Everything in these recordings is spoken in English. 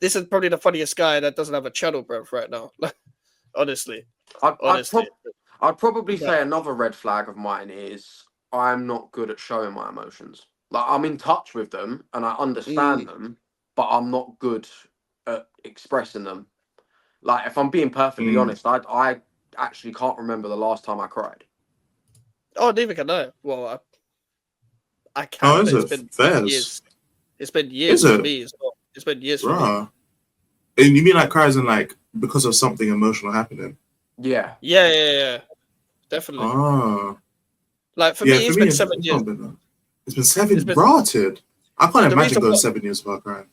this is probably the funniest guy that doesn't have a channel, bro, right now. honestly, I'd, I'd, honestly. prob- I'd probably But, say another red flag of mine is I'm not good at showing my emotions. Like I'm in touch with them and I understand mm, them, but I'm not good at expressing them. Like if I'm being perfectly Mm. honest, I actually can't remember the last time I cried. oh, neither can I. Well, I Oh, can, is but it's it been fairs? years. It's been Is years for it? me as well. It's been years for me. Bruh. And you mean like cries and like because of something emotional happening? Yeah. Yeah. Definitely. Ah. Like for Yeah, me, for it's me, been it's, 7 years. not been that. It's been It's 7 been rotted. I can't the imagine reason going why. 7 years without crying.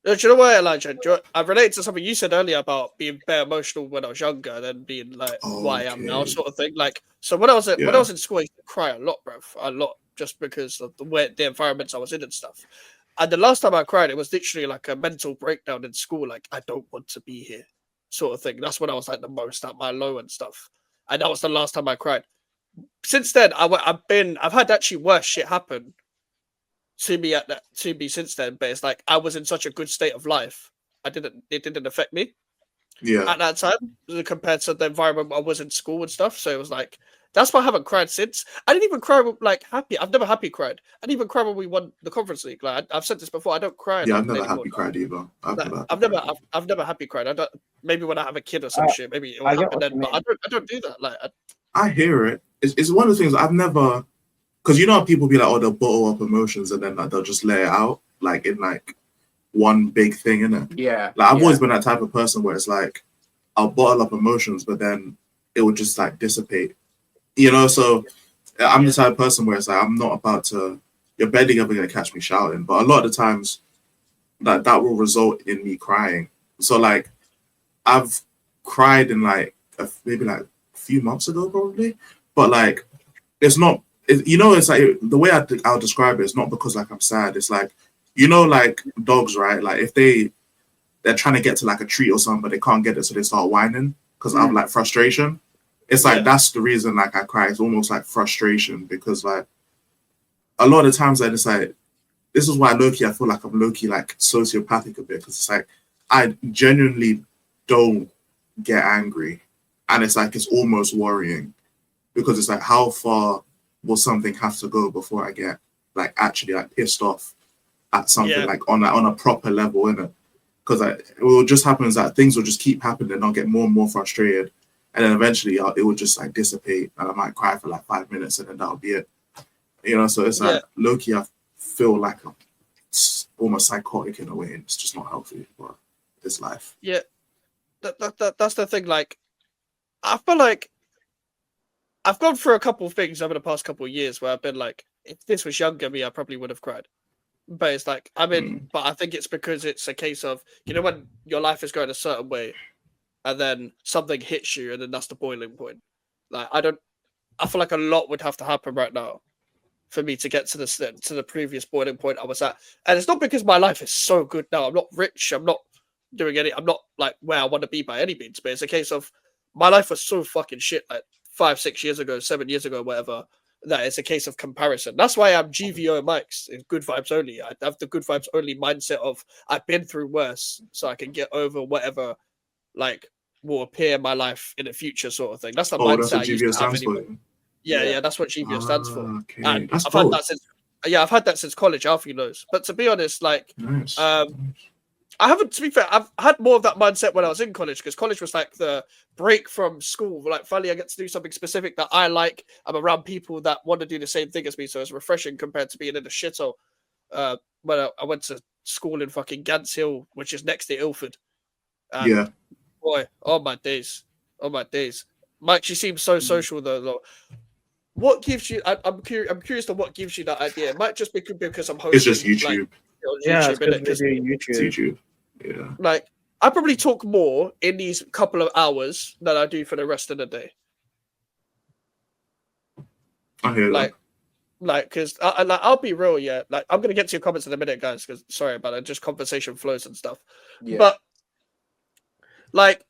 Do you know why, Elijah? I relate to something you said earlier about being very emotional when I was younger, than being like what I am now, Okay. sort of thing. Like, so when I was Yeah. in school, I used to cry a lot, bro, a lot, just because of the environments I was in and stuff. And the last time I cried, it was literally like a mental breakdown in school. Like, I don't want to be here, sort of thing. That's when I was like the most at my low and stuff. And that was the last time I cried. Since then, I've had actually worse shit happen to me since then, but it's like I was in such a good state of life. It didn't affect me Yeah. at that time compared to the environment I was in school and stuff. So it was like that's why I haven't cried since. I didn't even cry like happy. I've never happy cried. I didn't even cry when we won the conference league. Like I've said this before. I don't cry Yeah, like I've never anymore. happy cried either. I've Like, never happy cried either. I've never happy cried. I don't. Maybe when I have a kid or some I, shit, maybe it will I get happen what then. you But mean. I don't do that. Like I hear it. It's one of the things I've never, because you know how people be like, oh, they'll bottle up emotions and then like they'll just let it out like in like one big thing, innit? Yeah. Like I've always Yeah. been that type of person where it's like I'll bottle up emotions, but then it would just like dissipate, you know. So I'm the type of person where it's like I'm not about to. You're barely ever gonna catch me shouting, but a lot of the times that will result in me crying. So like I've cried in like maybe like a few months ago probably, but like it's not. You know, it's like the way I'll describe it. It's not because like I'm sad. It's like you know, like dogs, right? Like if they're trying to get to like a treat or something, but they can't get it, so they start whining because of like frustration. It's like that's the reason like I cry. It's almost like frustration because like a lot of times I just like this is why low-key I feel like I'm low-key like sociopathic a bit because it's like I genuinely don't get angry, and it's like it's almost worrying because it's like how far will something have to go before I get like actually like pissed off at something like on a proper level, innit? Because it will just happen that things will just keep happening and I'll get more and more frustrated, and then eventually it will just like dissipate and I might cry for like 5 minutes and then that'll be it, you know. So it's like low-key I feel like I'm almost psychotic in a way, and it's just not healthy for this life. Yeah, that's the thing. Like, I feel like I've gone through a couple of things over the past couple of years where I've been like, if this was younger me, I probably would have cried. But it's like, but I think it's because it's a case of, you know, when your life is going a certain way and then something hits you and then that's the boiling point. Like, I feel like a lot would have to happen right now for me to get to the previous boiling point I was at. And it's not because my life is so good now. I'm not rich. I'm not I'm not like where I want to be by any means, but it's a case of my life was so fucking shit like 5, 6 years ago, 7 years ago, whatever, that it's a case of comparison. That's why I'm GVO Mike's in good vibes only. I have the good vibes only mindset of I've been through worse, so I can get over whatever like will appear in my life in the future, sort of thing. That's the Oh, that's mindset what I used GVO to have stands anyway. for. Yeah, that's what GVO stands for. Okay, And that's I've had dope. that since college, Alfie knows. But to be honest, like Nice. I haven't, to be fair, I've had more of that mindset when I was in college because college was like the break from school. Like, finally, I get to do something specific that I like. I'm around people that want to do the same thing as me, so it's refreshing compared to being in a shithole. When I went to school in fucking Gants Hill, which is next to Ilford. And boy, oh my days. Mike, she seems so social though. What gives you? I'm curious to what gives you that idea. It might just be because I'm hosting. It's just YouTube. Like, Yeah, YouTube, it's YouTube. It's YouTube. Yeah. Like, I probably talk more in these couple of hours than I do for the rest of the day. I hear that. Because I'll be real, yeah. Like, I'm gonna get to your comments in a minute, guys. Because sorry about it, just conversation flows and stuff. Yeah. But like,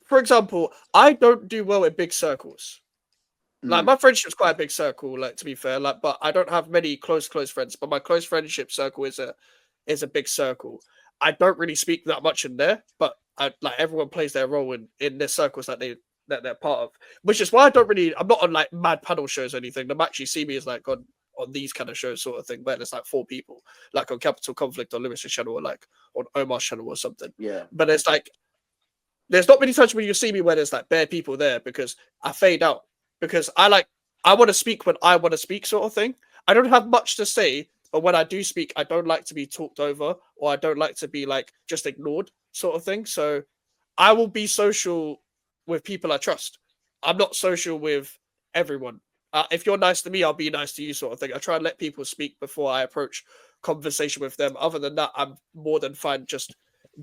for example, I don't do well in big circles. Like, my friendship's quite a big circle, like, to be fair. Like, but I don't have many close friends. But my close friendship circle is a big circle. I don't really speak that much in there, but like everyone plays their role in their circles that they're part of, which is why I'm not on like mad panel shows or anything. Them actually see me as like on these kind of shows sort of thing, where there's like 4 people, like on Capital Conflict or Lewis's channel or like on Omar's channel or something. Yeah. But it's like there's not many times when you see me where there's like bare people there because I fade out because I want to speak when I want to speak sort of thing. I don't have much to say, but when I do speak, I don't like to be talked over or I don't like to be like just ignored sort of thing. So I will be social with people I trust. I'm not social with everyone. If you're nice to me, I'll be nice to you sort of thing. I try and let people speak before I approach conversation with them. Other than that, I'm more than fine just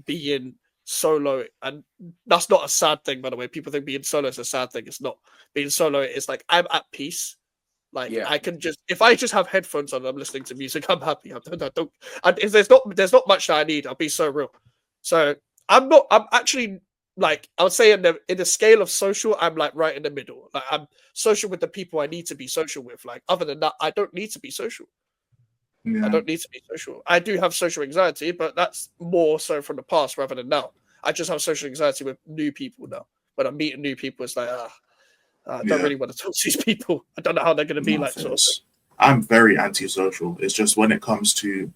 being solo, and that's not a sad thing, by the way. People think being solo is a sad thing. It's not. Being solo is like I'm at peace. Like Yeah. I can just if I just have headphones on and I'm listening to music, I'm happy. I don't and if there's not much that I need, I'll be so real. So I'm actually like I would say in the scale of social, I'm like right in the middle. Like I'm social with the people I need to be social with. Like other than that, I don't need to be social. I Yeah. don't need to be social. I do have social anxiety, but that's more so from the past rather than now. I just have social anxiety with new people now. When I'm meeting new people, it's like, I don't Yeah. really want to talk to these people. I don't know how they're going to be No, like. Sort of thing. I'm very antisocial. It's just when it comes to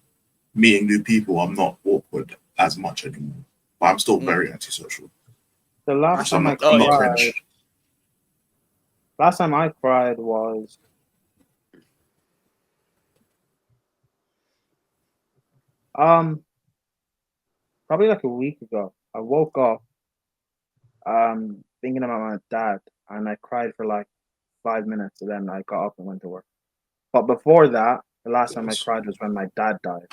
meeting new people, I'm not awkward as much anymore. But I'm still very antisocial. The last So time I I'm not yeah. cried, cringe. last time I cried was probably like a week ago. I woke up thinking about my dad, and I cried for like 5 minutes, and then I got up and went to work. But before that, the last time I Yes. cried was when my dad died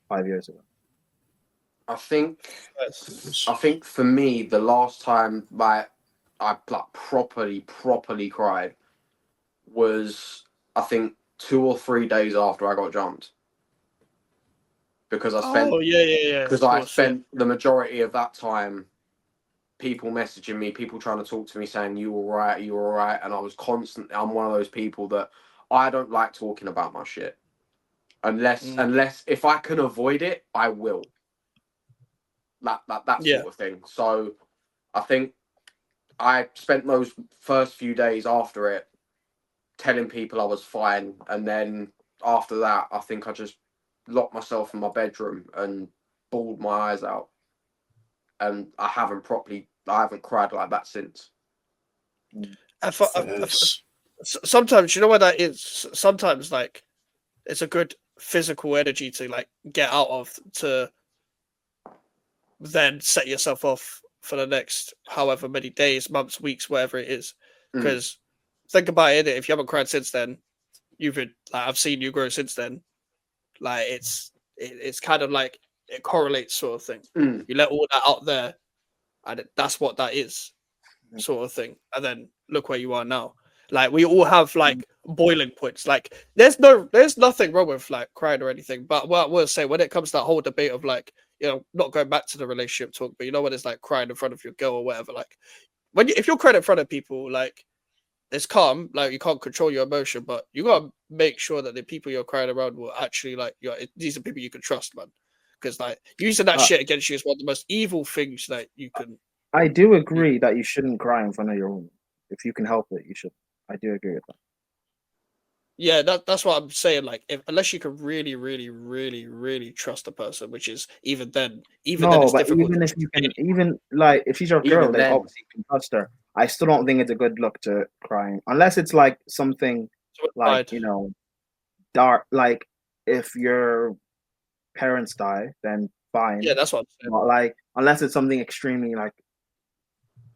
5 years ago. I think Yes. I think for me, the last time I like properly cried was I think 2 or 3 days after I got jumped because Oh yeah. Of I course, yeah. spent the majority of that time people messaging me, people trying to talk to me saying you all right, you all right, and I was constantly. I'm one of those people that I don't like talking about my shit unless if I can avoid it, I will. That Yeah. sort of thing. So I think I spent those first few days after it telling people I was fine, and then after that, I think I just locked myself in my bedroom and bawled my eyes out, and I haven't cried like that since. Yes. Sometimes you know what that is. Sometimes like it's a good physical energy to like get out of to then set yourself off for the next however many days, months, weeks, whatever it is. Because think about it, if you haven't cried since then, you've been like I've seen you grow since then. Like it's kind of like it correlates sort of thing. Mm. You let all that out there, and that's what that is, sort of thing. And then look where you are now. Like we all have like boiling points. Like there's nothing wrong with like crying or anything. But what I will say when it comes to that whole debate of like not going back to the relationship talk, but when it's like crying in front of your girl or whatever, like if you're crying in front of people, like it's calm, like you can't control your emotion, but you gotta make sure that the people you're crying around will actually like these are people you can trust, man. Because like using that Uh, shit against you is one of the most evil things that you can. I do agree that you shouldn't cry in front of your woman. If you can help it, you should. I do agree with that. Yeah, that's what I'm saying. Like, unless you can really, really, really, really trust a person, which is even then No, it's but difficult. even if you can, even like if she's your girl, Even then then, obviously you can trust her. I still don't think it's a good look to crying, unless it's like something like dark. Like if your parents die, then Yeah, fine. that's what I'm saying. But like unless it's something extremely like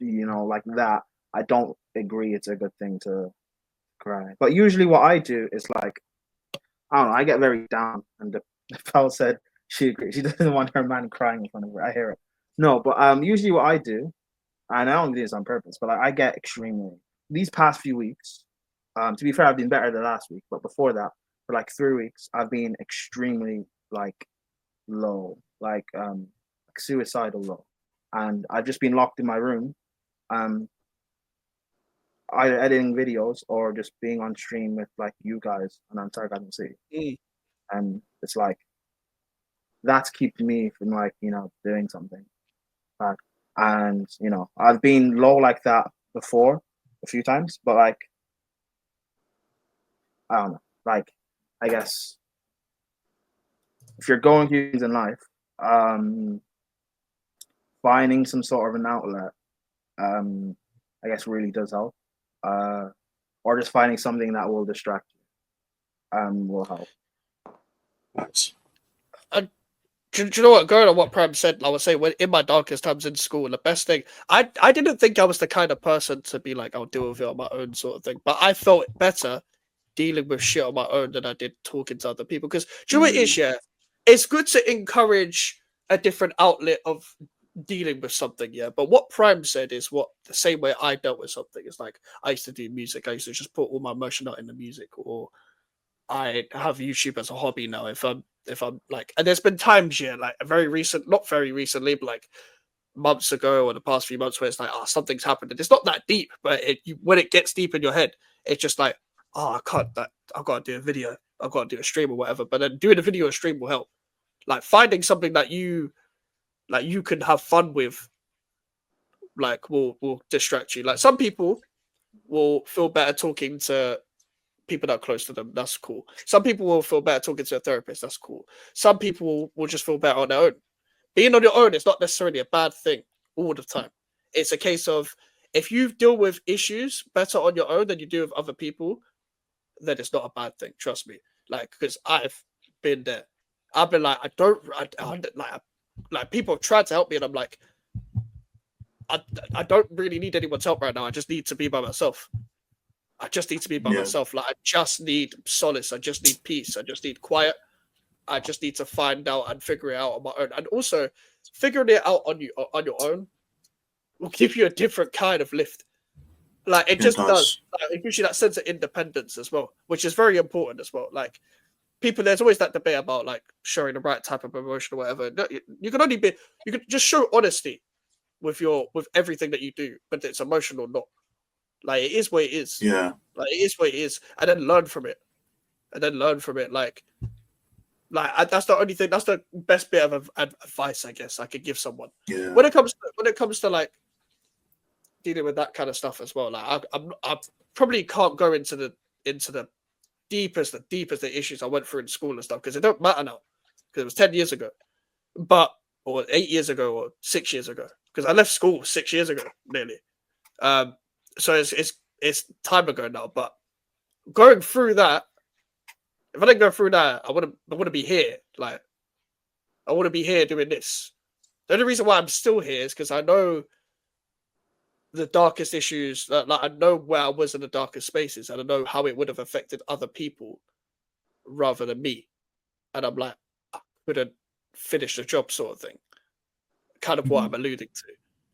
like that, I don't agree it's a good thing to cry. But usually what I do is like I don't know, I get very down and the pal said she agrees. She doesn't want her man crying in front of her. I hear it. No, but usually what I do, and I don't do this on purpose, but like, I get extremely these past few weeks, to be fair, I've been better than last week, but before that, for like 3 weeks, I've been extremely like low, like suicidal low. And I've just been locked in my room, um, either editing videos or just being on stream with like you guys and on Sarcasm City. Mm. And it's like that's kept me from like, doing something. And I've been low like that before a few times, but like I don't know, like I guess if you're going through things in life, finding some sort of an outlet, I guess really does help. Or just finding something that will distract you, will help. Facts. Do you know what? Going on what Prem said, I would say when in my darkest times in school, the best thing I didn't think I was the kind of person to be like I'll deal with it on my own sort of thing, but I felt better dealing with shit on my own than I did talking to other people. Because do you know what it is? Yeah, it's good to encourage a different outlet of dealing with something. Yeah, but what Prime said is what the same way I dealt with something. It's like I used to do music. I used to just put all my emotion out in the music, or I have YouTube as a hobby now. If I'm like, and there's been times, yeah, like not very recently, but like months ago or the past few months, where it's like, oh, something's happened. And it's not that deep, but when it gets deep in your head, it's just like, oh, I can't. I've got to do a video. I've got to do a stream or whatever. But then doing a video or stream will help. Like finding something that you can have fun with, like will distract you. Like some people will feel better talking to people that are close to them. That's cool. Some people will feel better talking to a therapist. That's cool. Some people will just feel better on their own. Being on your own is not necessarily a bad thing all the time. It's a case of if you deal with issues better on your own than you do with other people, then it's not a bad thing. Trust me. Like, because I've been there. I've been like, like people have tried to help me, and I'm like, I don't really need anyone's help right now. I just need to be by myself. I just need to be by myself. Like, I just need solace. I just need peace. I just need quiet. I just need to find out and figure it out on my own. And also, figuring it out on your own will give you a different kind of lift. Like it just does. Like, it gives you that sense of independence as well, which is very important as well. Like people, there's always that debate about like showing the right type of emotion or whatever. You can just show honesty with everything that you do, but it's emotional or not. Like it is what it is. Yeah. Like it is what it is, and then learn from it. Like that's the only thing. That's the best bit of advice I guess I could give someone. Yeah. When it comes to like dealing with that kind of stuff as well. Like I probably can't go into the deepest of the issues I went through in school and stuff because it don't matter now because it was 10 years ago, or 8 years ago or 6 years ago because I left school 6 years ago nearly. So it's time ago now. But going through that, if I didn't go through that, I wouldn't be here. Like I wouldn't be here doing this. The only reason why I'm still here is because I know the darkest issues. Like I know where I was in the darkest spaces, and I know how it would have affected other people rather than me. And I'm like, I couldn't finish the job, sort of thing. Kind of what I'm alluding to.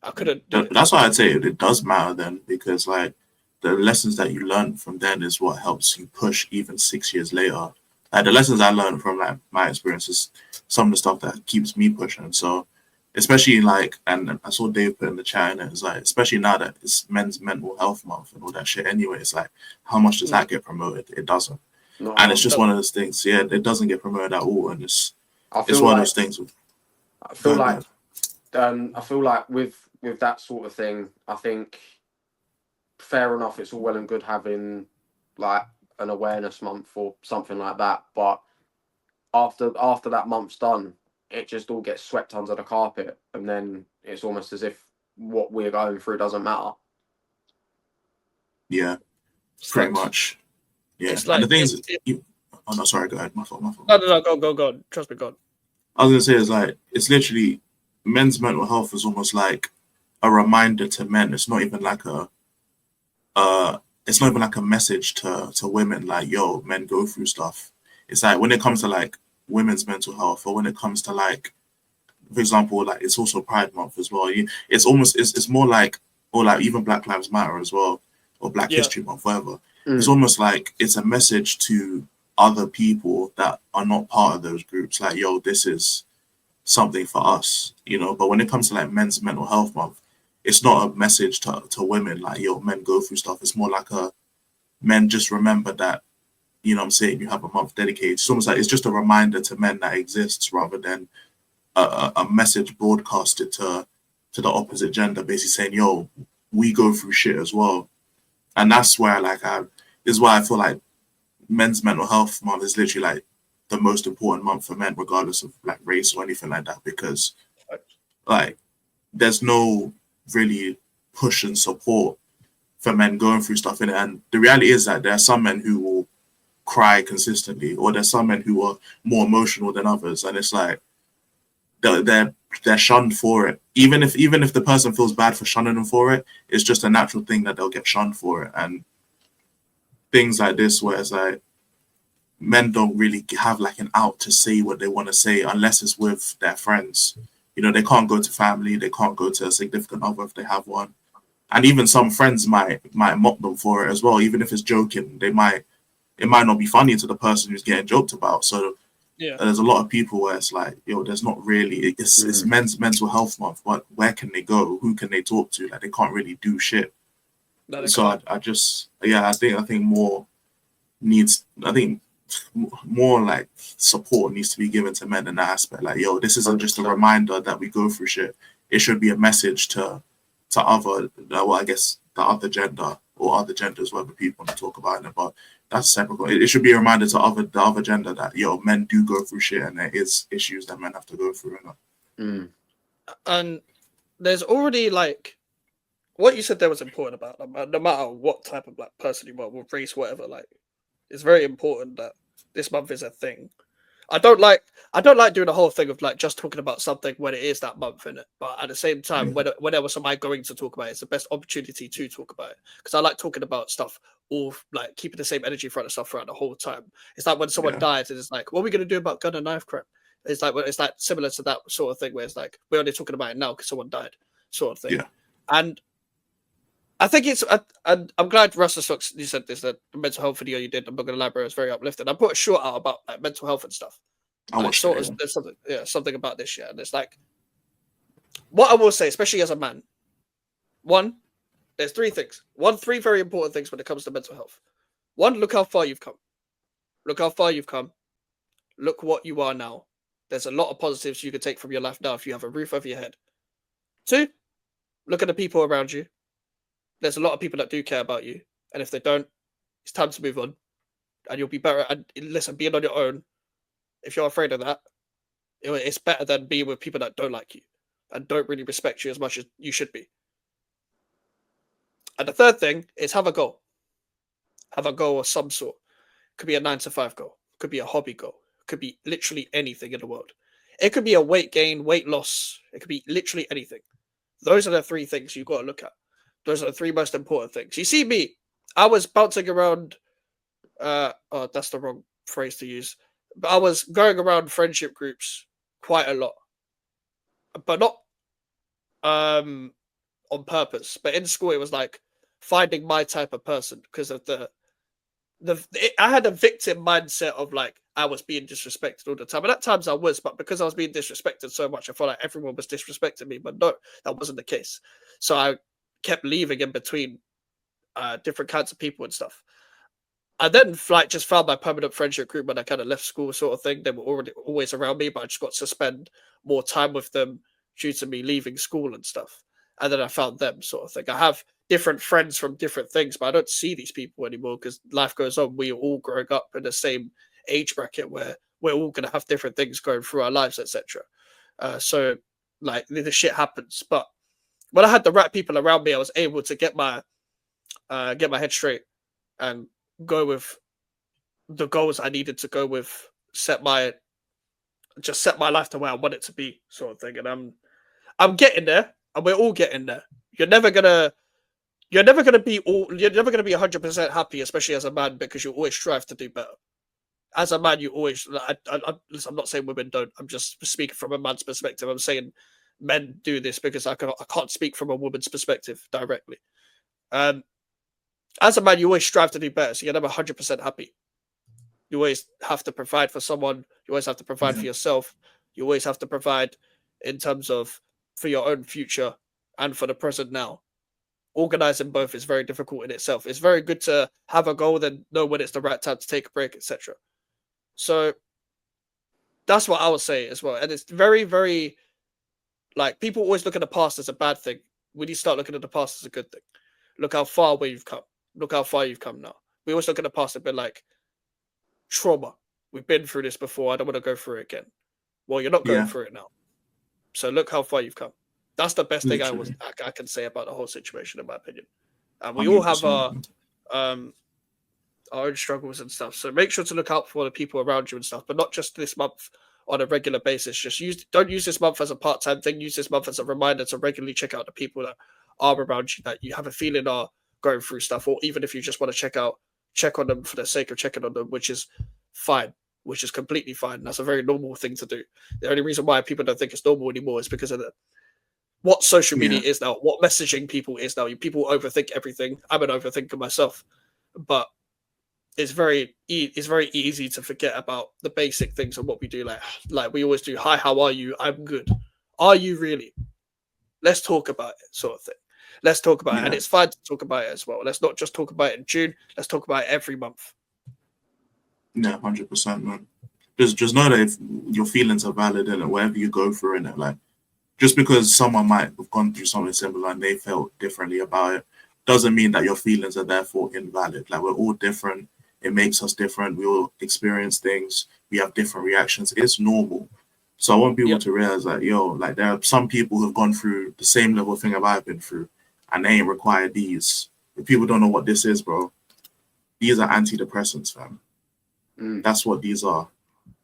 I couldn't. That's why I'd say it does matter then, because like the lessons that you learn from then is what helps you push even 6 years later. Like the lessons I learned from like my experiences, some of the stuff that keeps me pushing. So especially like, and I saw Dave put in the chat, and it's like, especially now that it's Men's Mental Health Month and all that shit anyway, it's like, how much does that get promoted? It doesn't. No, and it's just one of those things. Yeah, it doesn't get promoted at all, and it's one of those things. I feel like with that sort of thing, I think fair enough. It's all well and good having like an awareness month or something like that, but after that month's done, it just all gets swept under the carpet, and then it's almost as if what we're going through doesn't matter. Yeah, pretty much. Yeah, it's like, and the thing is, oh no, sorry, go ahead. My fault. No, go. Trust me, go. I was gonna say it's like it's literally men's mental health is almost like a reminder to men. It's not even like a message to women like, yo, men go through stuff. It's like when it comes to like women's mental health, or when it comes to like, for example, like it's also Pride Month as well. It's more like, or like even Black Lives Matter as well, or Black History Month, whatever. It's almost like it's a message to other people that are not part of those groups. Like, yo, this is something for us, you know. But when it comes to like Men's Mental Health Month, it's not a message to women like, yo, men go through stuff. It's more like men just remember that, you know what I'm saying, you have a month dedicated. It's almost like it's just a reminder to men that exists rather than a message broadcasted to the opposite gender, basically saying, yo, we go through shit as well. And that's where is why I feel like men's mental health month is literally like the most important month for men, regardless of like race or anything like that, because like there's no really push and support for men going through stuff in it. And the reality is that there are some men who will cry consistently, or there's some men who are more emotional than others, and it's like they're shunned for it. Even if the person feels bad for shunning them for it, it's just a natural thing that they'll get shunned for it. And things like this, where it's like men don't really have like an out to say what they want to say unless it's with their friends. You know, they can't go to family, they can't go to a significant other if they have one. And even some friends might mock them for it as well, even if it's joking. It might not be funny to the person who's getting joked about. So Yeah. there's a lot of people where it's like, yo, there's not really, it's men's mental health month, but where can they go? Who can they talk to? Like, they can't really do shit. No, So I think more like support needs to be given to men in that aspect. Like, yo, this isn't just a reminder that we go through shit. It should be a message to other, well, I guess the other gender or other genders, whatever people want to talk about it, but that's separate. It should be a reminder to the other gender that, yo, men do go through shit and there is issues that men have to go through. And there's already like what you said there was important about them. No matter what type of like person you are, with race, whatever, like it's very important that this month is a thing. I don't like doing the whole thing of like just talking about something when it is that month in it. But at the same time, whenever somebody going to talk about it, it's the best opportunity to talk about it. Because I like talking about stuff or like keeping the same energy front of stuff throughout the whole time. It's like when someone dies, and it's like, what are we gonna do about gun and knife crime? It's like similar to that sort of thing where it's like we're only talking about it now because someone died, sort of thing. Yeah. And I think it's. I'm glad Russell Stocks, you said this, that the mental health video you did. I'm not going to elaborate. It's very uplifting. I put a short out about like mental health and stuff. I watched it. There's something about this, and it's like what I will say, especially as a man. One, there's three things. Three very important things when it comes to mental health. One, look how far you've come. Look how far you've come. Look what you are now. There's a lot of positives you can take from your life now if you have a roof over your head. Two, look at the people around you. There's a lot of people that do care about you, and if they don't, it's time to move on, and you'll be better. And listen, being on your own, if you're afraid of that, it's better than being with people that don't like you and don't really respect you as much as you should be. And the third thing is have a goal. Have a goal of some sort. Could be a 9-to-5 goal. Could be a hobby goal. Could be literally anything in the world. It could be a weight gain, weight loss. It could be literally anything. Those are the three things you've got to look at. Those are the three most important things. You see me, I was bouncing around. That's the wrong phrase to use. But I was going around friendship groups quite a lot, but not on purpose. But in school, it was like finding my type of person because of I had a victim mindset of like I was being disrespected all the time, and at times I was, but because I was being disrespected so much, I felt like everyone was disrespecting me. But no, that wasn't the case. So I kept leaving in between different kinds of people and stuff. I then like just found my permanent friendship group when I kind of left school, sort of thing. They were always around me, but I just got to spend more time with them due to me leaving school and stuff. And then I found them, sort of thing. I have different friends from different things, but I don't see these people anymore because life goes on. We're all growing up in the same age bracket where we're all going to have different things going through our lives, etc. So like the shit happens. But when I had the right people around me, I was able to get my head straight and go with the goals I needed to go with, set my life to where I want it to be, sort of thing. And I'm getting there, and we're all getting there. You're never gonna be 100% happy, especially as a man, because you always strive to do better. As a man, you always. I'm not saying women don't. I'm just speaking from a man's perspective. I'm saying men do this because I can't speak from a woman's perspective directly. As a man, you always strive to do better, so you're never 100% happy. You always have to provide for someone. You always have to provide for yourself. You always have to provide in terms of for your own future and for the present now. organizing both is very difficult in itself. It's very good to have a goal, then know when it's the right time to take a break, etc. So that's what I would say as well. And it's very, very like people always look at the past as a bad thing. We need to start looking at the past as a good thing. Look how far where you've come. Look how far you've come now. We always look at the past and be like, trauma. We've been through this before. I don't want to go through it again. Well, you're not going Yeah. through it now. So look how far you've come. That's the best thing Literally. I can say about the whole situation, in my opinion. And we all have 100%. our own struggles and stuff. So make sure to look out for the people around you and stuff, but not just this month on a regular basis. Don't use this month as a part-time thing. Use this month as a reminder to regularly check out the people that are around you that you have a feeling are going through stuff, or even if you just want to check on them for the sake of checking on them, which is fine, which is completely fine. That's a very normal thing to do. The only reason why people don't think it's normal anymore is because of what social media is now, what messaging people is now. People overthink everything. I'm an overthinker myself, but it's very easy to forget about the basic things of what we do. Like we always do. Hi, how are you? I'm good. Are you really? Let's talk about it, sort of thing. Let's talk about it, and it's fine to talk about it as well. Let's not just talk about it in June. Let's talk about it every month. Yeah, 100%, man. Just know that if your feelings are valid in it, whatever you go through in it, like just because someone might have gone through something similar and they felt differently about it, doesn't mean that your feelings are therefore invalid. Like we're all different. It makes us different. We all experience things. We have different reactions. It's normal. So I want people to realize that, like there are some people who've gone through the same level of thing that I've been through, and they ain't required these. If people don't know what this is, bro, these are antidepressants, fam. That's what these are.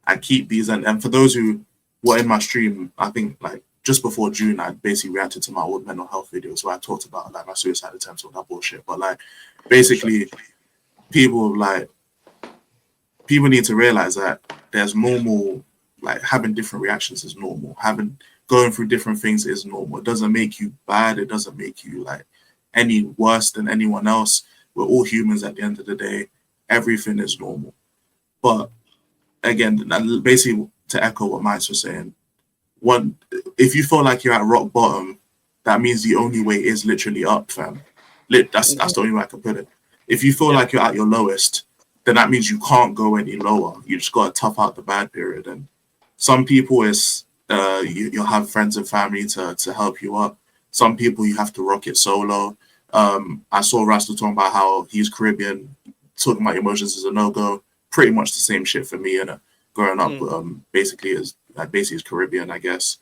I keep these, and for those who were in my stream, I think like just before June, I basically reacted to my old mental health videos where I talked about like my suicide attempts, all that bullshit. But like basically, people need to realize that there's normal, like having different reactions is normal. Going through different things is normal. It doesn't make you bad. It doesn't make you like any worse than anyone else. We're all humans at the end of the day. Everything is normal. But again, basically to echo what Mike was saying, if you feel like you're at rock bottom, that means the only way is literally up, fam. That's the only way I can put it. If you feel like you're at your lowest, then that means you can't go any lower. You just got to tough out the bad period. And some people is you'll have friends and family to help you up. Some people you have to rock it solo. I saw Rasta talking about how he's Caribbean, talking about emotions is a no-go. Pretty much the same shit for me, and growing up basically is Caribbean, I guess.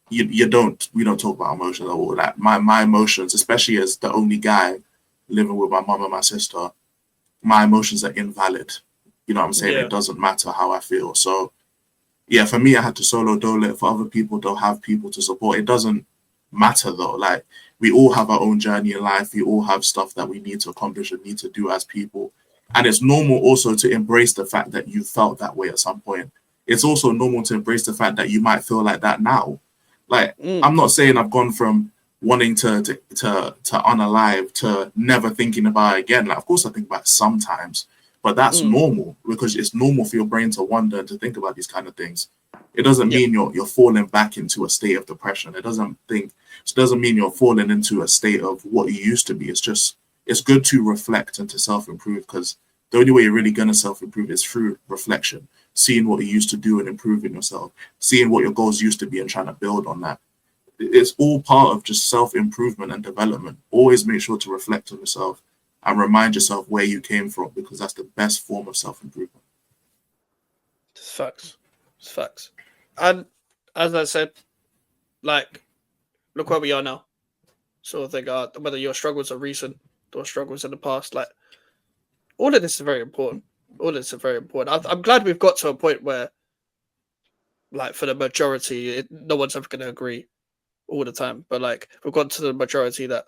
We don't talk about emotions at all. Like my emotions, especially as the only guy living with my mom and my sister, my emotions are invalid. You know what I'm saying? It doesn't matter how I feel. So yeah, for me, I had to solo dole it. For other people, they'll have people to support. It doesn't matter though. Like we all have our own journey in life. We all have stuff that we need to accomplish and need to do as people. And it's normal also to embrace the fact that you felt that way at some point. It's also normal to embrace the fact that you might feel like that now. Like I'm not saying I've gone from wanting to unalive to never thinking about it again. Like of course I think about it sometimes, but that's normal because it's normal for your brain to wonder and to think about these kind of things. It doesn't mean you're falling back into a state of depression. It doesn't mean you're falling into a state of what you used to be. It's good to reflect and to self-improve because the only way you're really going to self-improve is through reflection, seeing what you used to do and improving yourself, seeing what your goals used to be and trying to build on that. It's all part of just self-improvement and development. Always make sure to reflect on yourself and remind yourself where you came from because that's the best form of self-improvement. It's facts. It's facts. And as I said, like, look where we are now. Sort of thing. Whether your struggles are recent or struggles in the past, like, all of this is very important. All of this is very important. I'm glad we've got to a point where, like, for the majority, no one's ever going to agree all the time. But, like, we've got to the majority that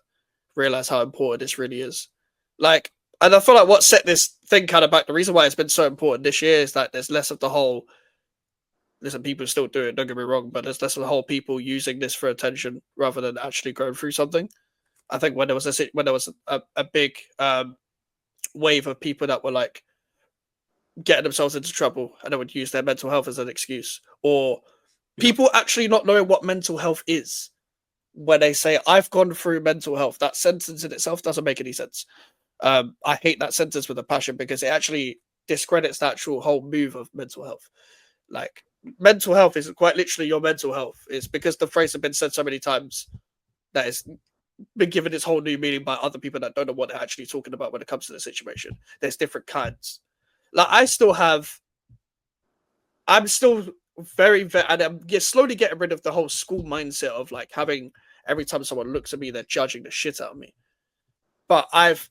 realize how important this really is. Like, and I feel like what set this thing kind of back, the reason why it's been so important this year is that there's less of the whole, listen, people still do it, don't get me wrong, but there's less of the whole people using this for attention rather than actually going through something. I think when there was a big wave of people that were like getting themselves into trouble and they would use their mental health as an excuse, or people actually not knowing what mental health is. when they say I've gone through mental health. That sentence in itself doesn't make any sense. I hate that sentence with a passion because it actually discredits the actual whole move of mental health. Like mental health is quite literally your mental health. It's because the phrase has been said so many times that it's been given its whole new meaning by other people that don't know what they're actually talking about when it comes to the situation. There's different kinds. Like I'm still and I'm slowly getting rid of the whole school mindset of like having every time someone looks at me, they're judging the shit out of me. But I've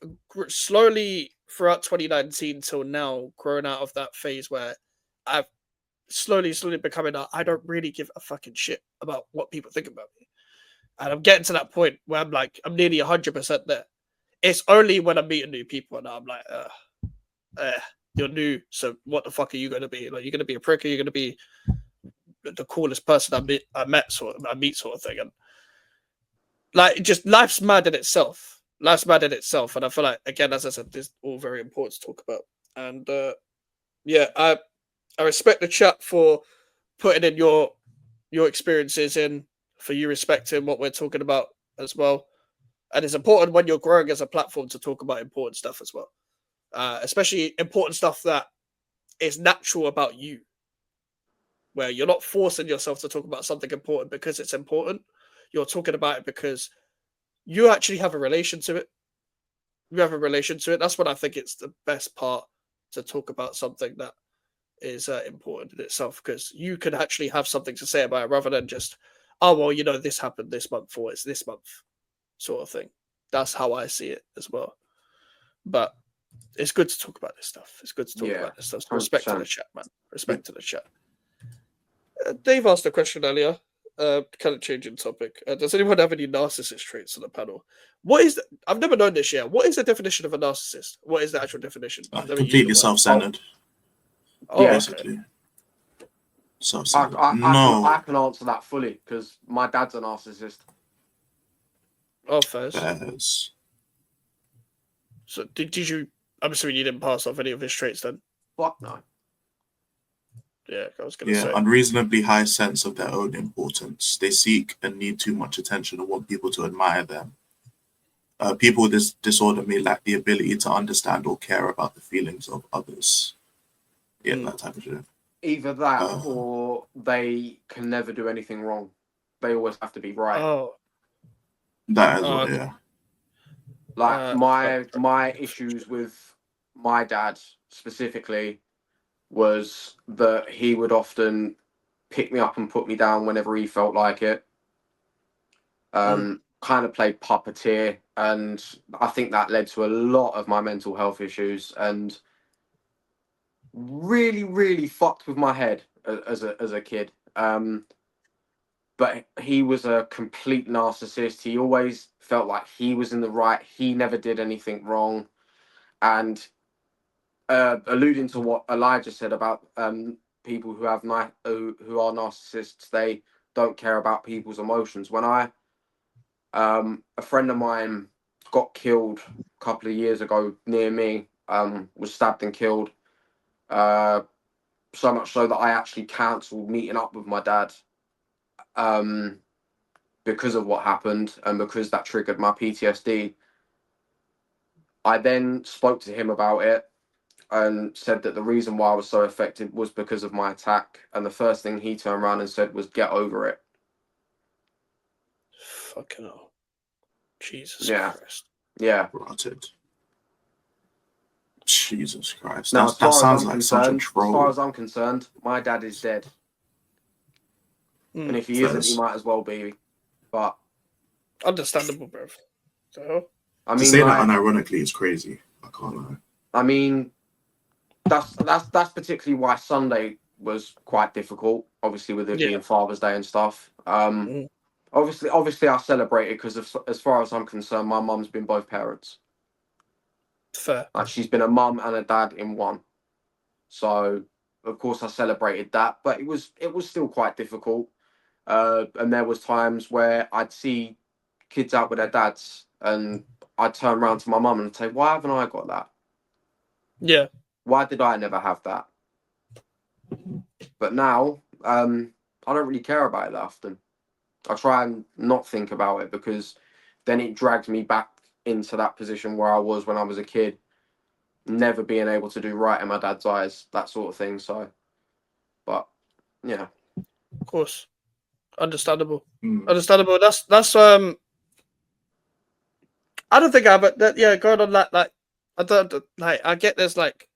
slowly throughout 2019 till now grown out of that phase where I've slowly becoming I don't really give a fucking shit about what people think about me. And I'm getting to that point where I'm like, I'm nearly 100% there. It's only when I'm meeting new people and I'm like, you're new, so what the fuck are you going to be? Like, you're going to be a prick, or you're going to be the coolest person I meet sort of thing. And like, just life's mad in itself. Life's mad in itself. And I feel like, again, as I said, this is all very important to talk about. And yeah, I respect the chat for putting in your experiences in, for you respecting what we're talking about as well. And it's important when you're growing as a platform to talk about important stuff as well, especially important stuff that is natural about you, where you're not forcing yourself to talk about something important because it's important. You're talking about it because you actually have a relation to it. You have a relation to it. That's what I think it's the best part, to talk about something that is important in itself, because you can actually have something to say about it rather than just, oh, well, you know, this happened this month or it's this month sort of thing. That's how I see it as well. But it's good to talk about this stuff. It's good to talk about this stuff. So respect to the chat, man. Respect to the chat. Dave asked a question earlier, kind of changing topic. Does anyone have any narcissist traits on the panel? What is I've never known this yet. What is the definition of a narcissist? What is the actual definition? Completely self-centered. Yeah, basically. Self-centered. I can answer that fully because my dad's a narcissist. Oh, first. Bears. So did you? I'm assuming you didn't pass off any of his traits then. Fuck no. Yeah, I was gonna say. Unreasonably high sense of their own importance. They seek and need too much attention and want people to admire them. People with this disorder may lack the ability to understand or care about the feelings of others. Yeah, that type of shit. Either that or they can never do anything wrong. They always have to be right. Oh. That as well, yeah. Like my issues with my dad specifically was that he would often pick me up and put me down whenever he felt like it. Kind of played puppeteer, and I think that led to a lot of my mental health issues and really, really fucked with my head as a kid. But he was a complete narcissist. He always felt like he was in the right. He never did anything wrong. And alluding to what Elijah said about people who have who are narcissists, they don't care about people's emotions. When a friend of mine got killed a couple of years ago near me, was stabbed and killed. So much so that I actually cancelled meeting up with my dad because of what happened and because that triggered my PTSD. I then spoke to him about it and said that the reason why I was so affected was because of my attack. And the first thing he turned around and said was, "Get over it." Fucking hell. Jesus Christ. Yeah. Rotted. Jesus Christ. Now, that sounds like such a troll. As far as I'm concerned, my dad is dead. And if he isn't, he might as well be. But understandable, bro. So I mean, to say that unironically is crazy. I can't lie. I mean, that's particularly why Sunday was quite difficult. Obviously, with it being Father's Day and stuff. Obviously, I celebrated because, as far as I'm concerned, my mum's been both parents. Fair. Like, she's been a mum and a dad in one. So, of course, I celebrated that, but it was still quite difficult. And there was times where I'd see kids out with their dads, and I'd turn around to my mum and say, "Why haven't I got that? Yeah. Why did I never have that?" But now, I don't really care about it that often. I try and not think about it, because then it drags me back into that position where I was when I was a kid, never being able to do right in my dad's eyes, that sort of thing. So, but yeah, Of course, understandable. Mm. Understandable. That's I don't think I, but that, yeah, going on that, like, I don't like. I get there's like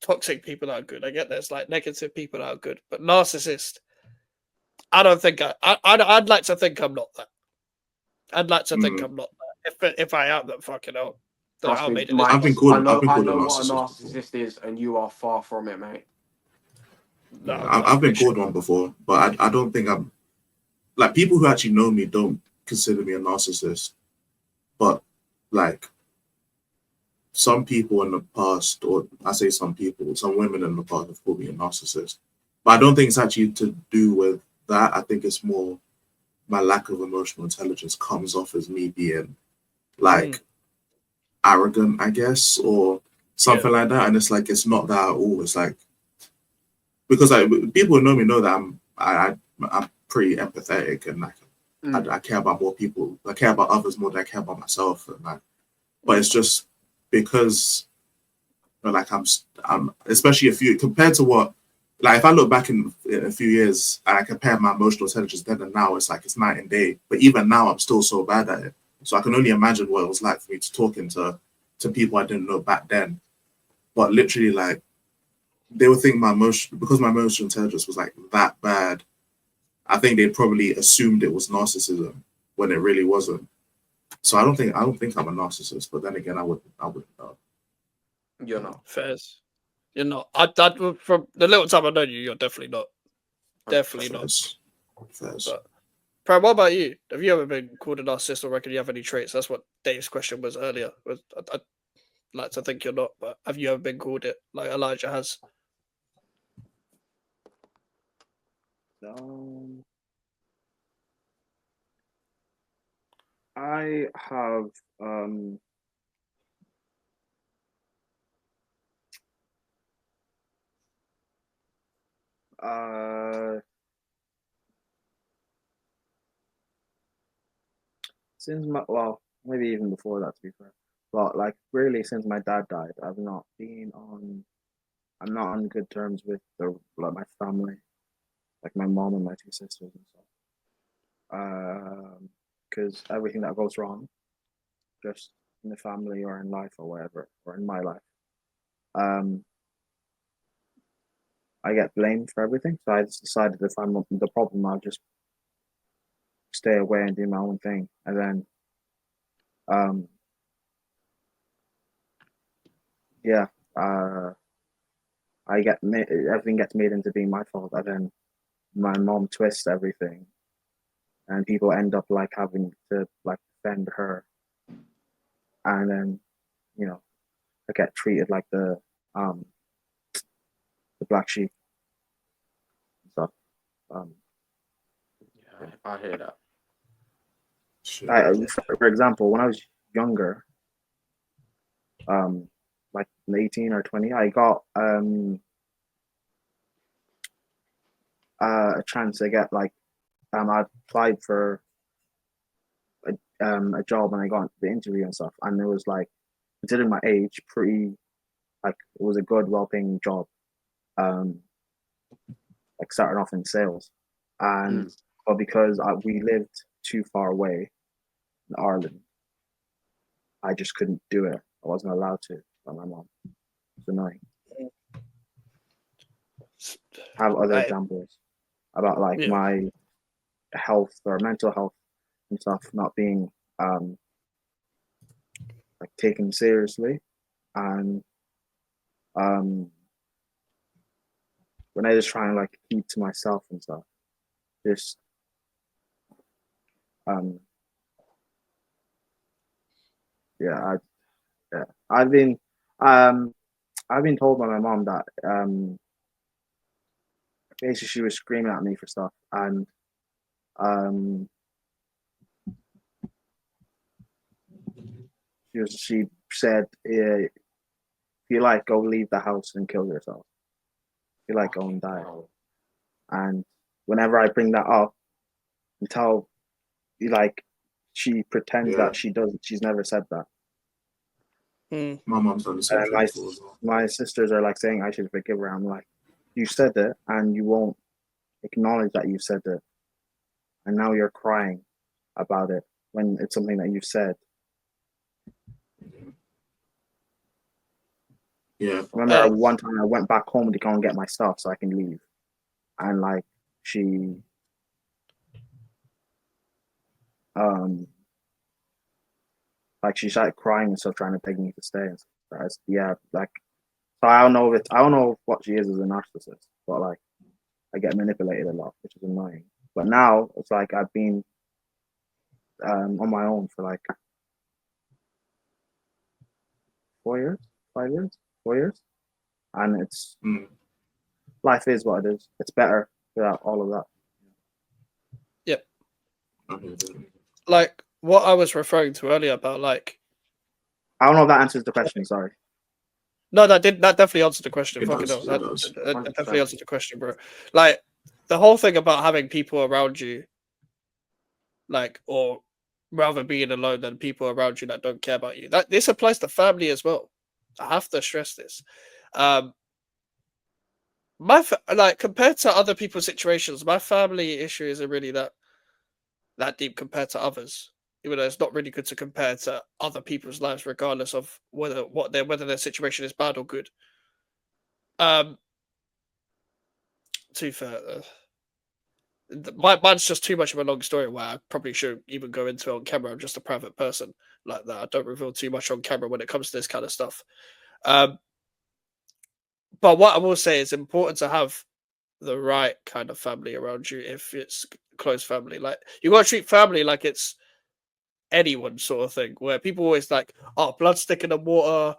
toxic people that are good. I get there's like negative people that are good, but narcissist. I don't think I'd like to think I'm not that. I'd like to think Mm. I'm not that. If I am, then fucking hell, then trust I me, made a Mike. I've been list. called I I've been know called a what a narcissist before. narcissist is, and you are far from it, mate. No, Yeah, I'm I've been pretty sure. called one before, but I don't think I'm like people who actually know me don't consider me a narcissist. But like some people in the past, or I say some people, some women in the past have called me a narcissist. But I don't think it's actually to do with that. I think it's more my lack of emotional intelligence comes off as me being like arrogant, I guess, or something like that. And it's like it's not that at all. It's like because like people who know me know that I'm pretty empathetic and like I care about more people. I care about others more than I care about myself. And like, but it's just because like I'm especially if you compared to what like if I look back in a few years and I compare my emotional intelligence then and now, it's like it's night and day. But even now, I'm still so bad at it. So I can only imagine what it was like for me to talking to people I didn't know back then. But literally, like they would think my emotion because my emotional intelligence was like that bad. I think they probably assumed it was narcissism when it really wasn't. So I don't think I'm a narcissist. But then again, I wouldn't know. You're not. Fairs. You're not. From the little time I know you, you're definitely not. Definitely not. Fairs. Fairs. But Prime, what about you? Have you ever been called a narcissist or reckon you have any traits? That's what Dave's question was earlier. I'd like to think you're not, but have you ever been called it like Elijah has? I have um uh since my well maybe even before that, to be fair, but like really since my dad died, I'm not on good terms with the like my family, like my mom and my two sisters and stuff. Because everything that goes wrong, just in the family or in life or whatever, or in my life, um, I get blamed for everything. So I just decided if I'm the problem, I'll just stay away and do my own thing. And then, um, yeah, uh, everything gets made into being my fault. And then my mom twists everything, and people end up like having to like defend her, and then you know I get treated like um the black sheep and stuff. Um, Yeah, I hear that. Shit. for example, when I was younger, like 18 or 20, I got a chance to get like I applied for a job and I got the interview and stuff, and it was like considering my age, pretty like it was a good, well-paying job. Um, like starting off in sales, and but because we lived too far away in Ireland, I just couldn't do it. I wasn't allowed to by my mom. It's annoying. I have other Right. examples about like Yeah. my health or mental health and stuff not being like taken seriously, and um when I just try and like keep to myself and stuff, just um yeah, yeah. Um I've been told by my mom that basically she was screaming at me for stuff, and um she said, if you like, go leave the house and kill yourself. If you like, go and die. Hell. And whenever I bring that up and tell like she pretends Yeah. that she doesn't. She's never said that. Mm. My mom's done the same And thing before as well. my sisters are like saying I should forgive her. I'm like, you said it, and you won't acknowledge that you said it, and now you're crying about it when it's something that you said. Yeah. I remember one time I went back home to go and get my stuff so I can leave, and like she like she started crying and stuff, trying to beg me to stay. And stuff. Yeah, like so I don't know what she is as a narcissist, but like I get manipulated a lot, which is annoying. But now it's like I've been on my own for like 4 years, 5 years, 4 years, and it's life is what it is. It's better without all of that. Yep. Okay. Like what I was referring to earlier about like. I don't know if that answers the question. Sorry. No, that definitely answered the question. It Fucking does, hell, it does. that 100%. definitely answered the question, bro. Like the whole thing about having people around you, like, or rather being alone than people around you that don't care about you. That this applies to family as well. I have to stress this. Like compared to other people's situations, my family issue isn't really that deep compared to others. Even though it's not really good to compare to other people's lives, regardless of whether their situation is bad or good. To be fair, mine's just too much of a long story where I probably shouldn't even go into it on camera. I'm just a private person like that. I don't reveal too much on camera when it comes to this kind of stuff. But what I will say is important to have the right kind of family around you if it's close family. Like you gotta treat family like it's anyone sort of thing, where people always like, oh, blood stick in the water,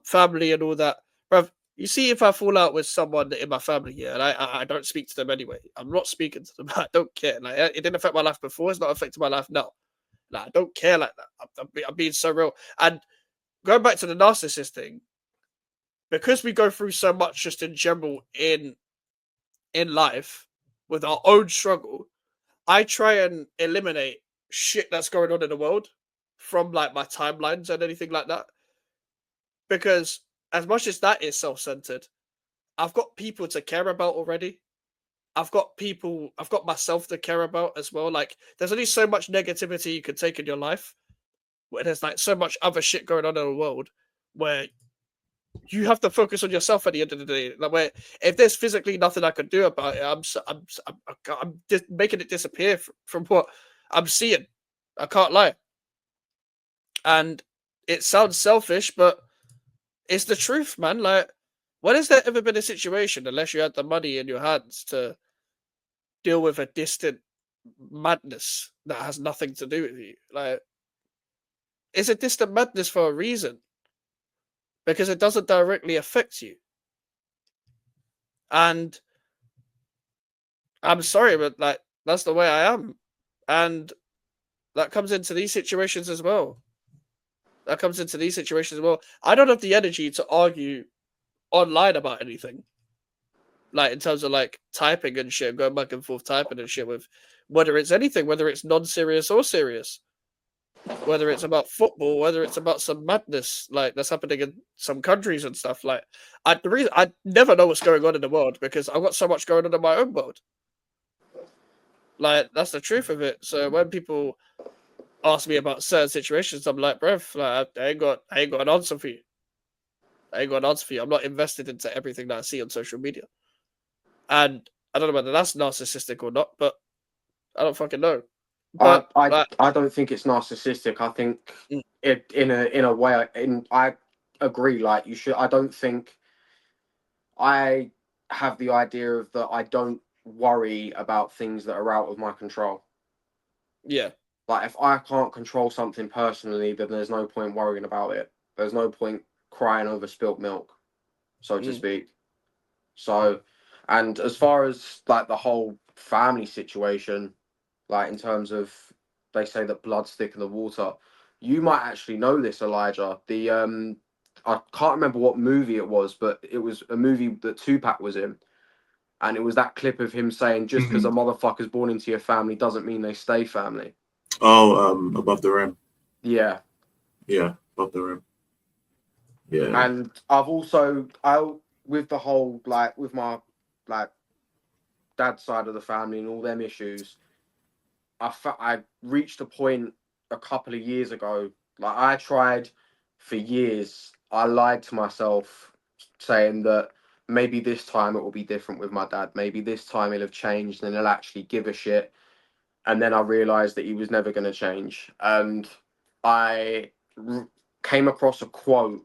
family and all that. Bruv, you see, if I fall out with someone in my family here, and I don't speak to them anyway, I'm not speaking to them. I don't care. Like it didn't affect my life before. It's not affecting my life now. Like I don't care like that. I'm being so real. And going back to the narcissist thing, because we go through so much just in general in life with our own struggle, I try and eliminate shit that's going on in the world from like my timelines and anything like that. Because as much as that is self-centered, I've got people to care about already. I've got myself to care about as well. Like there's only so much negativity you can take in your life where there's like so much other shit going on in the world where you have to focus on yourself at the end of the day. Like where if there's physically nothing I can do about it, I'm just making it disappear from what I'm seeing. I can't lie, and it sounds selfish, but it's the truth, man. Like, when has there ever been a situation, unless you had the money in your hands, to deal with a distant madness that has nothing to do with you? Like, it's a distant madness for a reason because it doesn't directly affect you. And I'm sorry, but like that's the way I am, and that comes into these situations as well. I don't have the energy to argue online about anything, like in terms of like typing and shit, going back and forth typing and shit with whether it's anything, whether it's non-serious or serious, whether it's about football, whether it's about some madness like that's happening in some countries and stuff. Like, the reason I never know what's going on in the world because I've got so much going on in my own world. Like that's the truth of it. So when people ask me about certain situations, I'm like, bruv, like I ain't got an answer for you. I'm not invested into everything that I see on social media. And I don't know whether that's narcissistic or not, but I don't fucking know. But I don't think it's narcissistic. I think it in a way. I agree. Like you should. I don't think I have the idea of that. I don't worry about things that are out of my control. yeah, Like if I can't control something personally, then there's no point worrying about it. There's no point crying over spilt milk, so to speak. So, and as far as like the whole family situation, like in terms of they say that blood's thick in the water, you might actually know this, Elijah. The I can't remember what movie it was, but it was a movie that Tupac was in. And it was that clip of him saying, just because a motherfucker's born into your family doesn't mean they stay family. Oh, above the rim. Yeah. Yeah, above the rim. Yeah. And I've also with the whole like with my like dad's side of the family and all them issues, I reached a point a couple of years ago. Like I tried for years. I lied to myself, saying that maybe this time it will be different with my dad. Maybe this time he'll have changed and he'll actually give a shit. And then I realized that he was never going to change. And I came across a quote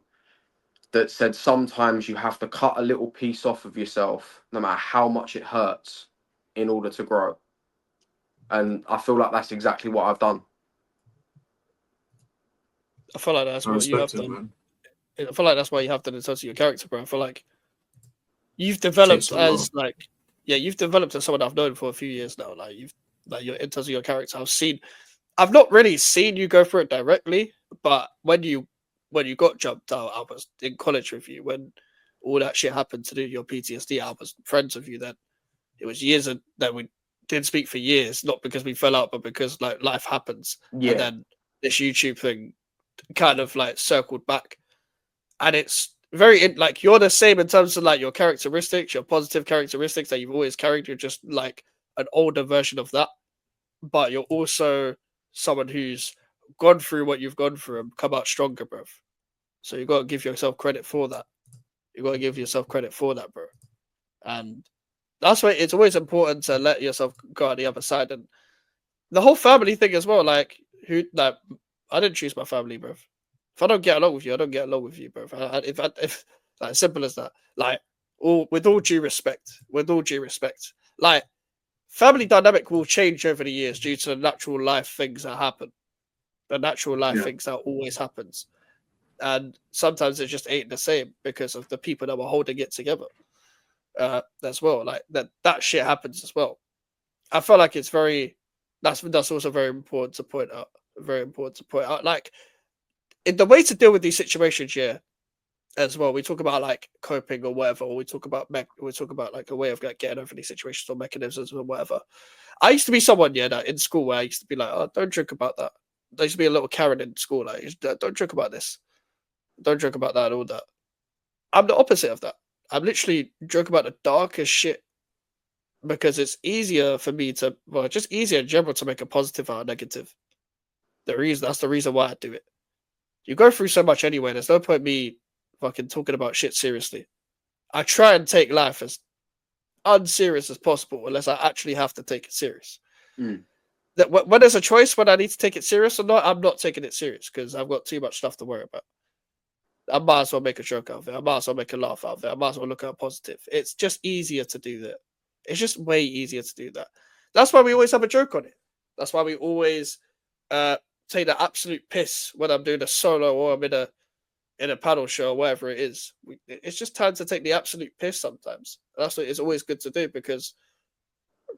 that said sometimes you have to cut a little piece off of yourself, no matter how much it hurts, in order to grow. And I feel like that's exactly what I've done. I feel like that's I what you have respect it, done. man. I feel like that's why you have done in terms of your character, bro. I feel like you've Takes developed a lot. as like, yeah, you've developed as someone I've known for a few years now. Like you've like you're in terms of your character. I've not really seen you go through it directly, but when you got jumped out, I was in college with you. When all that shit happened to do your PTSD, I was friends with you then. It was years that we didn't speak for years, not because we fell out, but because like life happens. And Yeah. then this YouTube thing kind of like circled back. And it's like you're the same in terms of like your characteristics, your positive characteristics that you've always carried. You're just like an older version of that, but you're also someone who's gone through what you've gone through and come out stronger, bro. So you got to give yourself credit for that. You got to give yourself credit for that, bro. And that's why it's always important to let yourself go on the other side. And the whole family thing as well. Like, I didn't choose my family, bro. If I don't get along with you, I don't get along with you, bro. If like simple as that. Like, with all due respect, like family dynamic will change over the years due to the natural life things that happen. The natural life Yeah. things that always happens, and sometimes it just ain't the same because of the people that were holding it together. As well, like that shit happens as well. I feel like it's very that's also very important to point out. Very important to point out. Like the way to deal with these situations, yeah, as well. We talk about like coping or whatever, or we talk about like a way of like getting over these situations or mechanisms or whatever. I used to be someone, yeah, that in school where I used to be like, oh, don't drink about that. There used to be a little Karen in school, like, don't drink about this, don't drink about that, and all that. I'm the opposite of that. I'm literally joke about the darkest shit because it's easier for me to, well, just easier in general to make a positive out of negative. That's the reason why I do it. You go through so much anyway. There's no point me fucking talking about shit seriously. I try and take life as unserious as possible, unless I actually have to take it serious. Mm. That when there's a choice when I need to take it serious or not, I'm not taking it serious because I've got too much stuff to worry about. I might as well make a joke out of it. I might as well make a laugh out of it. I might as well look at a positive. It's just easier to do that. It's just way easier to do that. That's why we always have a joke on it. That's why we always take the absolute piss when I'm doing a solo or I'm in a panel show or whatever it is. It's just time to take the absolute piss sometimes. That's what it's always good to do because,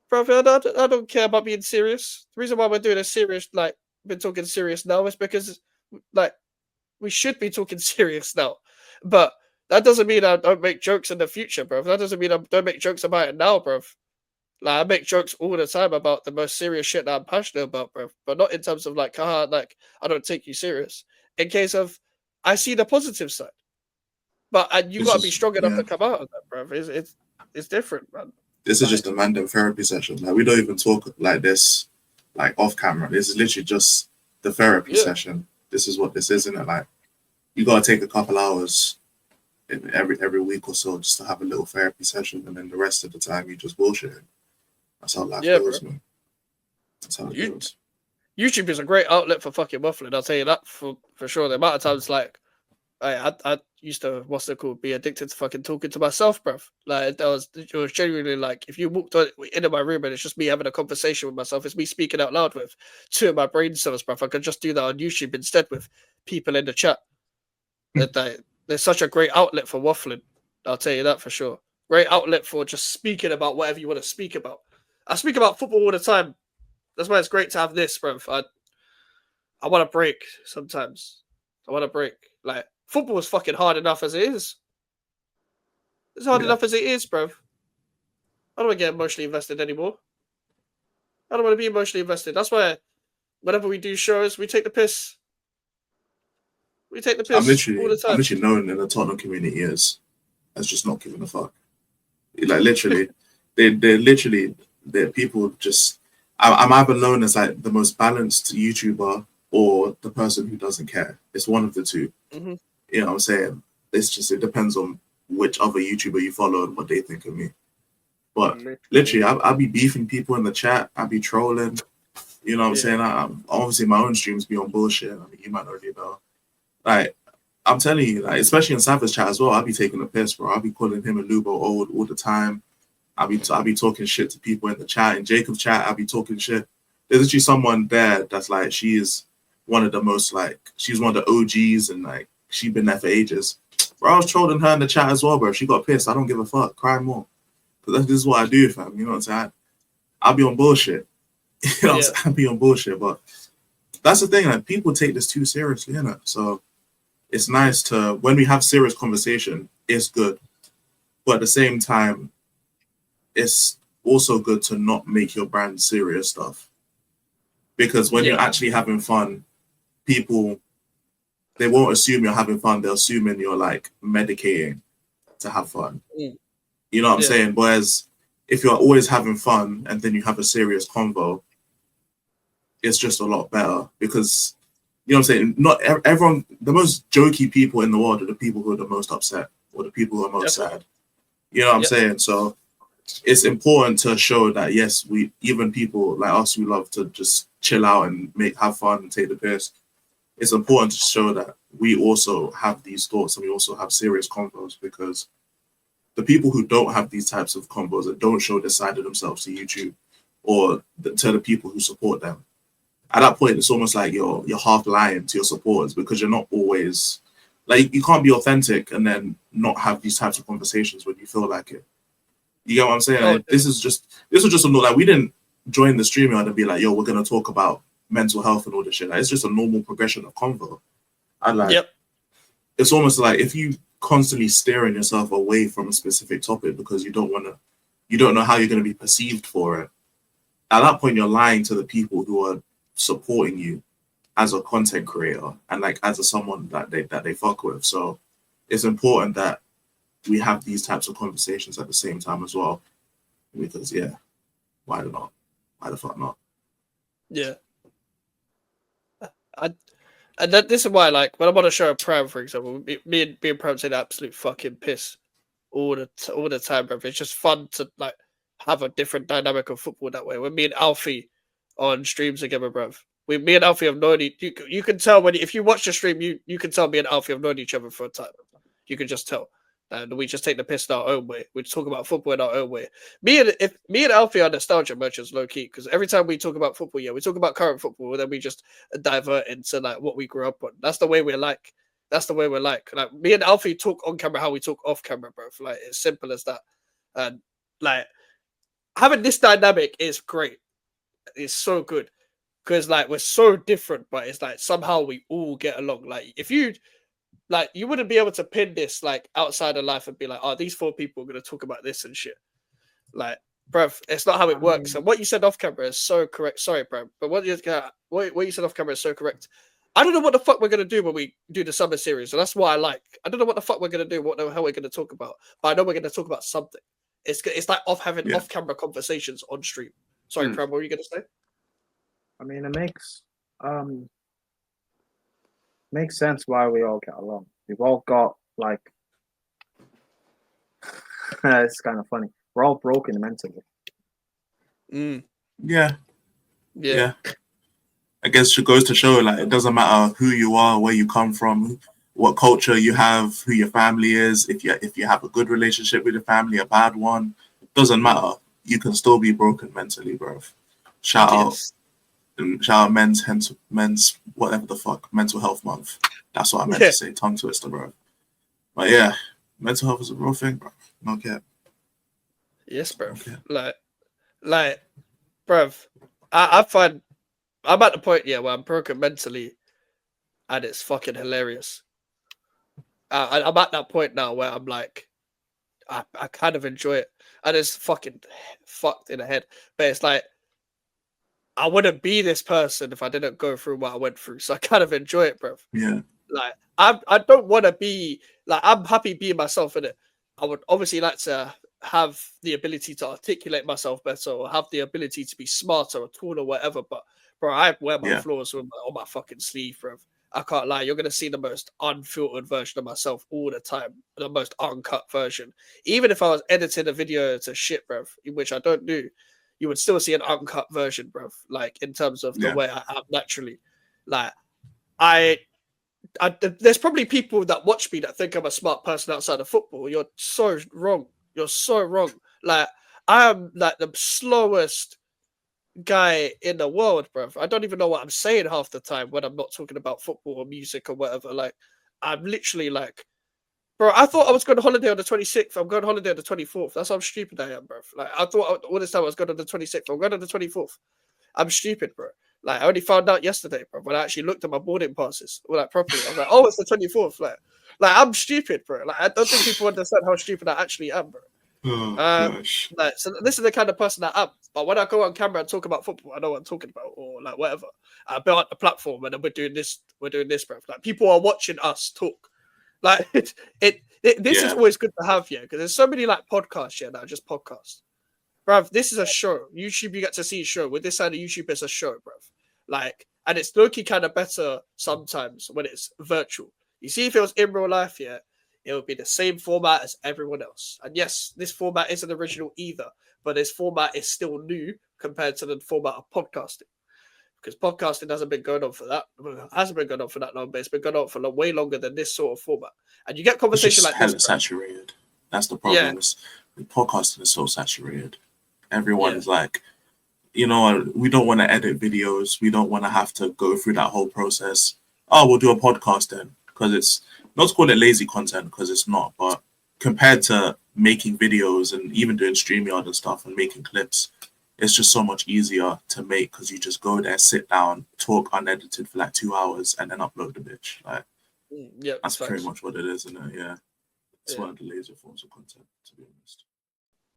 brother, I don't care about being serious. The reason why we're doing a serious, like, been talking serious now is because, like, we should be talking serious now. But that doesn't mean I don't make jokes in the future, bro. That doesn't mean I don't make jokes about it now, bro. Like I make jokes all the time about the most serious shit that I'm passionate about, bro. But not in terms of like, haha, like I don't take you serious. In case of, I see the positive side. But and you It's gotta be just, strong enough yeah. to come out of that, bro. It's different, man. This is just a random therapy session. Like we don't even talk like this, like off camera. This is literally just the therapy session. This is what this is, isn't it? Like you gotta take a couple hours every week or so just to have a little therapy session, and then the rest of the time you just bullshit. That's how life goes, man. That's how it goes. YouTube is a great outlet for fucking waffling. I'll tell you that for sure. The amount of times like I used to what's it called, be addicted to fucking talking to myself, bruv. Like it was genuinely like if you walked into my room and it's just me having a conversation with myself, it's me speaking out loud with two of my brain cells, bruv. I could just do that on YouTube instead with people in the chat. There's such a great outlet for waffling. I'll tell you that for sure. Great outlet for just speaking about whatever you want to speak about. I speak about football all the time. That's why it's great to have this, bruv. I want to break sometimes. I want to break. Like football is fucking hard enough as it is. It's hard enough as it is, bruv. I don't want to get emotionally invested anymore. I don't want to be emotionally invested. That's why whenever we do shows, we take the piss. We take the I'm piss all the time. literally known in the Tottenham community as just not giving a fuck. Like literally, they're people just. I'm either known as like the most balanced YouTuber or the person who doesn't care. It's one of the two. Mhm. You know what I'm saying? It depends on which other YouTuber you follow and what they think of me. But literally, I'll be beefing people in the chat. I'll be trolling. You know what I'm saying? Obviously, my own streams be on bullshit. I mean, you might already know. Like, I'm telling you, like, especially in Savage chat as well, I'll be taking a piss, bro. I'll be calling him and Lubo old all the time. I'll be talking shit to people in the chat. In Jacob's chat, I'll be talking shit. There's actually someone there that's like, she is one of the most, like, she's one of the OGs and, like, she's been there for ages. Bro, I was trolling her in the chat as well, bro. She got pissed. I don't give a fuck. Cry more. Because this is what I do, fam. You know what I'm saying? I'll be on bullshit. You know what I'm saying? I'll be on bullshit. But that's the thing. Like, people take this too seriously, innit? So it's nice to, when we have serious conversation, it's good. But at the same time, it's also good to not make your brand serious stuff. Because when you're actually having fun, people, they won't assume you're having fun. They'll assume you're like medicating to have fun. You know what I'm saying? Whereas if you're always having fun and then you have a serious convo, it's just a lot better because, you know what I'm saying? Not everyone, the most jokey people in the world are the people who are the most upset or the people who are most sad. You know what I'm saying? So it's important to show that, yes, even people like us who love to just chill out and have fun and take the piss, it's important to show that we also have these thoughts and we also have serious convos, because the people who don't have these types of combos that don't show this side of themselves to YouTube or to the people who support them, at that point, it's almost like you're half lying to your supporters, because you're not always, like, you can't be authentic and then not have these types of conversations when you feel like it. You get what I'm saying? Like, this was just a note. Like, we didn't join the stream yard and be like, yo, we're gonna talk about mental health and all this shit. Like, it's just a normal progression of convo. And like, it's almost like if you constantly steering yourself away from a specific topic because you don't know how you're going to be perceived for it, at that point you're lying to the people who are supporting you as a content creator and like as someone that they fuck with. So it's important that we have these types of conversations at the same time as well, because why the fuck not? And this is why, like, when I'm on a show of Prime, for example, me and Prime say the absolute fucking piss all the time, bro. It's just fun to like have a different dynamic of football that way. When me and Alfie on streams together, bro. Me and Alfie have known you can tell when if you watch the stream, you can tell me and Alfie have known each other for a time. You can just tell. And we just take the piss in our own way. We talk about football in our own way. Me and Alfie are nostalgia merchants, low key, because every time we talk about football, we talk about current football, and then we just divert into like what we grew up on. That's the way we're like. That's the way we're like. Like, me and Alfie talk on camera how we talk off camera, bro. Like, it's simple as that. And like, having this dynamic is great. It's so good because like we're so different, but it's like somehow we all get along. Like, if you like, you wouldn't be able to pin this like outside of life and be like, oh, these four people are going to talk about this and shit. Like, bruv, it's not how it works. And what you said off camera is so correct. Sorry, bruv, but what you said off camera is so correct. I don't know what the fuck we're going to do when we do the summer series. And that's what I like. I don't know what the fuck we're going to do, what the hell we're going to talk about. But I know we're going to talk about something. It's like having off-camera conversations on stream. Sorry, Prem, what were you going to say? I mean, it makes sense why we all get along. We've all got like it's kind of funny. We're all broken mentally. Yeah. I guess it goes to show, like, it doesn't matter who you are, where you come from, what culture you have, who your family is. If you have a good relationship with your family, a bad one, doesn't matter. You can still be broken mentally, bro. Shout out men's whatever the fuck, mental health month. That's what I meant to say. Tongue twister, bro. But yeah, mental health is a real thing, bro. No cap. Yes, bro. Okay. Like, bruv, I find I'm at the point where I'm broken mentally, and it's fucking hilarious. I'm at that point now where I'm like, I kind of enjoy it, and it's fucking fucked in the head. But it's like, I wouldn't be this person if I didn't go through what I went through. So I kind of enjoy it, bro. Yeah. Like I don't want to be like I'm happy being myself in it. I would obviously like to have the ability to articulate myself better or have the ability to be smarter or taller or whatever. But bro, I wear my Yeah. flaws on my fucking sleeve, bro. I can't lie. You're gonna see the most unfiltered version of myself all the time, the most uncut version. Even if I was editing a video to shit, bro, which I don't do, you would still see an uncut version, bro. Like in terms of the Yeah. way I am naturally. Like I there's probably people that watch me that think I'm a smart person outside of football. You're so wrong. You're so wrong. Like I am like the slowest guy in the world, bro. I don't even know what I'm saying half the time when I'm not talking about football or music or whatever. Like I'm literally like, bro. I thought I was going on holiday on the 26th. I'm going on holiday on the 24th. That's how stupid I am, bro. Like I thought all this time I was going on the 26th. I'm going on the 24th. I'm stupid, bro. Like I only found out yesterday, bro, when I actually looked at my boarding passes, like properly. I was like, oh, it's the 24th. Like I'm stupid, bro. Like I don't think people understand how stupid I actually am, bro. Oh Um, gosh. like so this is the kind of person I am. But when I go on camera and talk about football, I know what I'm talking about, or like whatever. I built up the platform and then we're doing this, bro. Like people are watching us talk. Like this is Yeah. always good to have, yeah, because there's so many like podcasts, yeah, that are just podcasts. Bruv, this is a show. YouTube, you get to see a show. With this side of YouTube, it's a show, bruv. Like, and it's low-key kind of better sometimes when it's virtual. You see, if it was in real life, yeah, it would be the same format as everyone else. And yes, this format isn't original either, but this format is still new compared to the format of podcasting. Because podcasting hasn't been going on for that, hasn't been going on for that long, but it's been going on for way longer than this sort of format. And you get It's conversation just like this, hella saturated. That's the yeah, problem. Is the podcasting is so saturated. yeah, Everyone's like, you know, we don't want to edit videos. We don't want to have to go through that whole process. Oh, we'll do a podcast then, because it's not to call it lazy content because it's not, but compared to making videos and even doing StreamYard and stuff and making clips, it's just so much easier to make because you just go there, sit down, talk unedited for like 2 hours, and then upload the bitch. Like yeah, that's pretty facts. much what it is, isn't it? Yeah, it's Yeah. one of the lazier forms of content, to be honest.